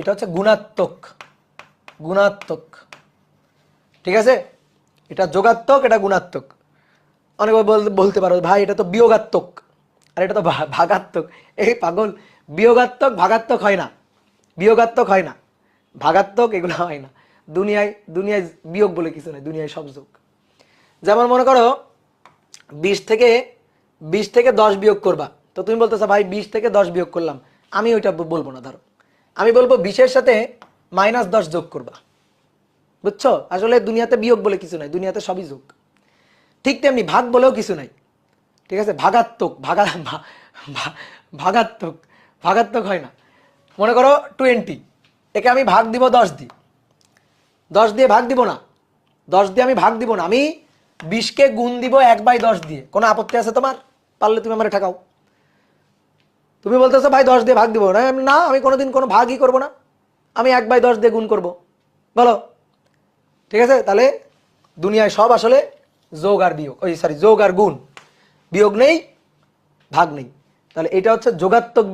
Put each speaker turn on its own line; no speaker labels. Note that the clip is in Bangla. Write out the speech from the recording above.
এটা হচ্ছে গুণাত্মক, গুণাত্মক, ঠিক আছে? এটা যোগাত্মক, এটা গুণাত্মক। অনেক বলতে পারো ভাই এটা তো বিয়োগাত্মক, আর এটা তো ভাগাত্মক। এই পাগল, বিয়োগাত্মক ভাগাত্মক হয় না, বিয়োগাত্মক হয় না, ভাগাত্মক এগুলো হয় না। দুনিয়ায় দুনিয়ায় বিয়োগ বলে কিছু নেই, দুনিয়ায় সব যোগ। যেমন মনে করো 20 থেকে 10 বিয়োগ করবা, তো তুমি বলতেছো ভাই 20 থেকে 10 বিয়োগ করলাম, আমি ওইটা বলবো না। ধরো আমি বলবো 20-এর সাথে -10 যোগ করবা, বুঝছো? আসলে দুনিয়াতে বিয়োগ বলে কিছু নাই, দুনিয়াতে সবই যোগ। ঠিক তেমনি ভাগ বলেও কিছু নাই, ঠিক আছে? ভাগাত্মক, ভাগাত্মক, ভাগাত্মক হয় না। মনে করো 20, একে আমি ভাগ দিব 10 দিয়ে, 10 দিয়ে ভাগ দিব না, 10 দিয়ে আমি ভাগ দিব না, আমি 20-কে গুণ দিব 1/10 দিয়ে। কোনো আপত্তি আছে তোমার? পারলে তুমি আমার ঠেকাও। তুমি বলতেছো ভাই 10 দিয়ে ভাগ দিব না, না আমি কোনোদিন কোনো ভাগই করব না, আমি 1/10 দিয়ে গুণ করব, বলো। ঠিক আছে? তাহলে দুনিয়ায় সব আসলে যোগ আর বিয়োগ, যোগ আর গুণ, বিয়োগ নেই, ভাগ নেই। তাহলে এটা হচ্ছে যোগাত্মক